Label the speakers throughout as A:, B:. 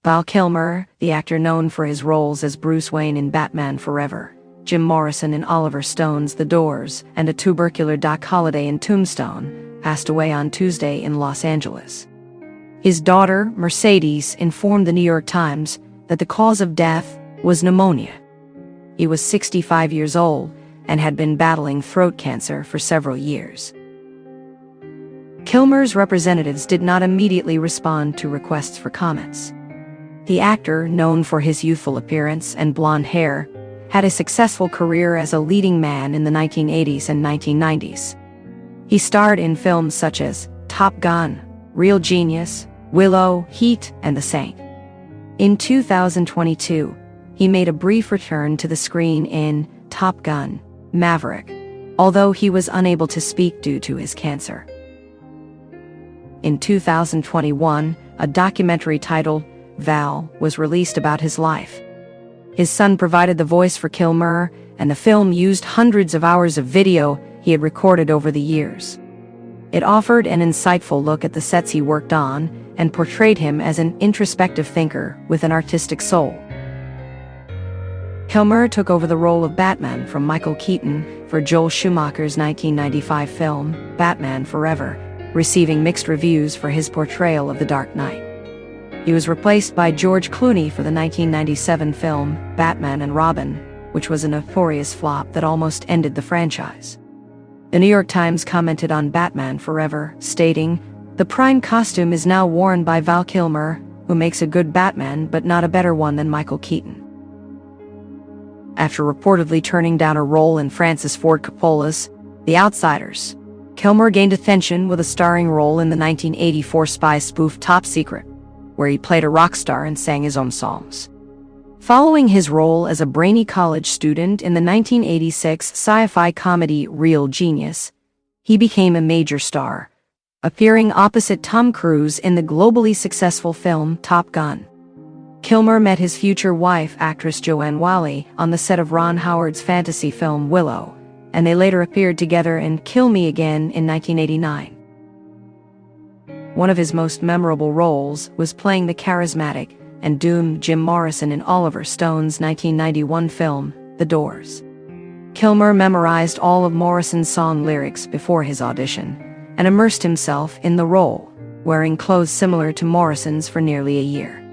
A: Val Kilmer, the actor known for his roles as Bruce Wayne in Batman Forever, Jim Morrison in Oliver Stone's The Doors, and a tubercular Doc Holliday in Tombstone, passed away on Tuesday in Los Angeles. His daughter, Mercedes, informed the New York Times that the cause of death was pneumonia. He was 65 years old and had been battling throat cancer for several years. Kilmer's representatives did not immediately respond to requests for comments. The actor, known for his youthful appearance and blonde hair, had a successful career as a leading man in the 1980s and 1990s. He starred in films such as Top Gun, Real Genius, Willow, Heat, and The Saint. In 2022, he made a brief return to the screen in Top Gun, Maverick, although he was unable to speak due to his cancer. In 2021, a documentary titled Val was released about his life. His son provided the voice for Kilmer, and the film used hundreds of hours of video he had recorded over the years. It offered an insightful look at the sets he worked on and portrayed him as an introspective thinker with an artistic soul. Kilmer took over the role of Batman from Michael Keaton for Joel Schumacher's 1995 film, Batman Forever, receiving mixed reviews for his portrayal of the Dark Knight. He was replaced by George Clooney for the 1997 film, Batman and Robin, which was a notorious flop that almost ended the franchise. The New York Times commented on Batman Forever, stating, "The prime costume is now worn by Val Kilmer, who makes a good Batman but not a better one than Michael Keaton." After reportedly turning down a role in Francis Ford Coppola's The Outsiders, Kilmer gained attention with a starring role in the 1984 spy spoof Top Secret, where he played a rock star and sang his own songs. Following his role as a brainy college student in the 1986 sci-fi comedy Real Genius, he became a major star, appearing opposite Tom Cruise in the globally successful film Top Gun. Kilmer met his future wife, actress Joanne Whalley, on the set of Ron Howard's fantasy film Willow, and they later appeared together in Kill Me Again in 1989. One of his most memorable roles was playing the charismatic and doomed Jim Morrison in Oliver Stone's 1991 film, The Doors. Kilmer memorized all of Morrison's song lyrics before his audition and immersed himself in the role, wearing clothes similar to Morrison's for nearly a year.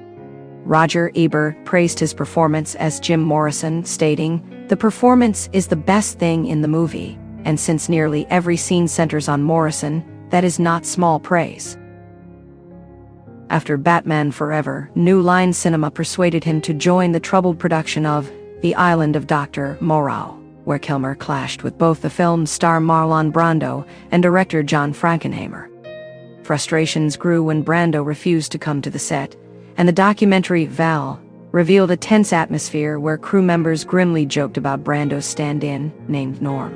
A: Roger Ebert praised his performance as Jim Morrison, stating, "The performance is the best thing in the movie, and since nearly every scene centers on Morrison, that is not small praise." After Batman Forever, New Line Cinema persuaded him to join the troubled production of The Island of Dr. Moreau, where Kilmer clashed with both the film's star Marlon Brando and director John Frankenheimer. Frustrations grew when Brando refused to come to the set, and the documentary Val revealed a tense atmosphere where crew members grimly joked about Brando's stand-in, named Norm.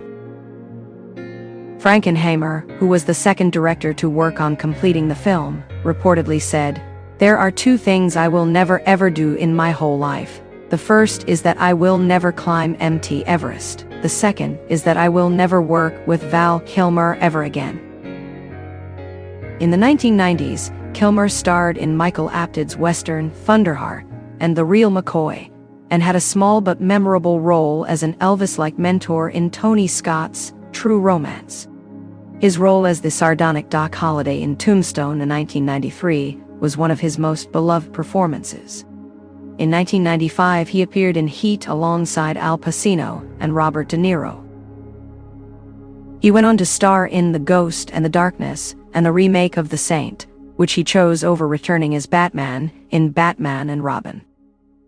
A: Frankenheimer, who was the second director to work on completing the film, reportedly said, "There are two things I will never ever do in my whole life. The first is that I will never climb Mt. Everest. The second is that I will never work with Val Kilmer ever again." In the 1990s, Kilmer starred in Michael Apted's western Thunderheart and The Real McCoy, and had a small but memorable role as an Elvis-like mentor in Tony Scott's True Romance. His role as the sardonic Doc Holliday in Tombstone in 1993 was one of his most beloved performances. In 1995, he appeared in Heat alongside Al Pacino and Robert De Niro. He went on to star in The Ghost and the Darkness and the remake of The Saint, which he chose over returning as Batman in Batman and Robin.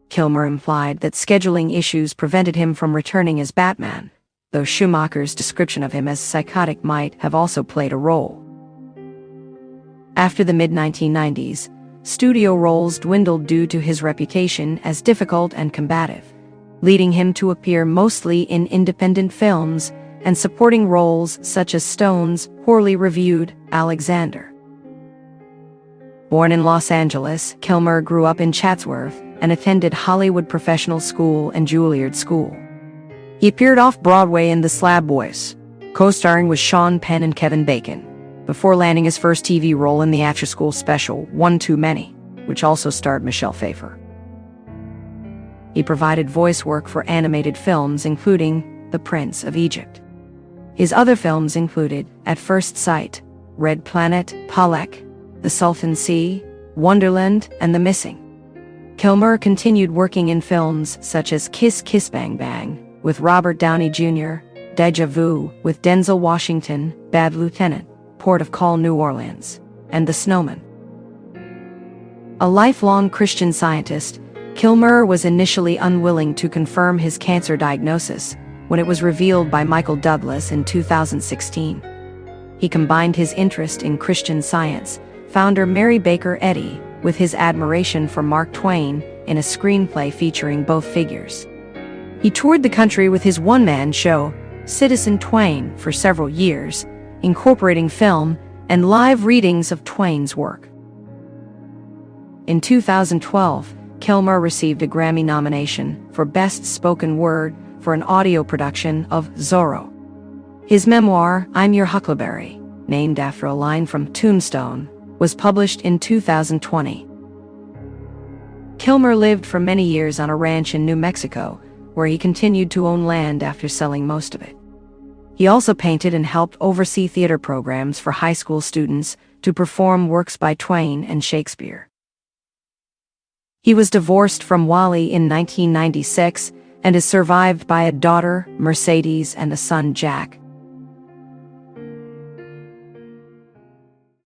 A: Kilmer implied that scheduling issues prevented him from returning as Batman, though Schumacher's description of him as psychotic might have also played a role. After the mid-1990s, studio roles dwindled due to his reputation as difficult and combative, leading him to appear mostly in independent films and supporting roles such as Stone's poorly reviewed Alexander. Born in Los Angeles, Kilmer grew up in Chatsworth and attended Hollywood Professional School and Juilliard School. He appeared off-Broadway in The Slab Boys, co-starring with Sean Penn and Kevin Bacon, before landing his first TV role in the after-school special One Too Many. which also starred Michelle Pfeiffer. He provided voice work for animated films including The Prince of Egypt. His other films included At First Sight, Red Planet, Palek, The Sultan Sea, Wonderland, and The Missing. Kilmer continued working in films such as Kiss Kiss Bang Bang with Robert Downey Jr., Deja Vu with Denzel Washington, Bad Lieutenant, Port of Call New Orleans, and The Snowman. A lifelong Christian Scientist, Kilmer was initially unwilling to confirm his cancer diagnosis when it was revealed by Michael Douglas in 2016. He combined his interest in Christian Science, founder Mary Baker Eddy, with his admiration for Mark Twain in a screenplay featuring both figures. He toured the country with his one-man show, Citizen Twain, for several years, incorporating film and live readings of Twain's work. In 2012, Kilmer received a Grammy nomination for Best Spoken Word for an audio production of Zorro. His memoir, I'm Your Huckleberry, named after a line from Tombstone, was published in 2020. Kilmer lived for many years on a ranch in New Mexico, where he continued to own land after selling most of it. He also painted and helped oversee theater programs for high school students to perform works by Twain and Shakespeare. He was divorced from Wally in 1996 and is survived by a daughter, Mercedes, and a son, Jack.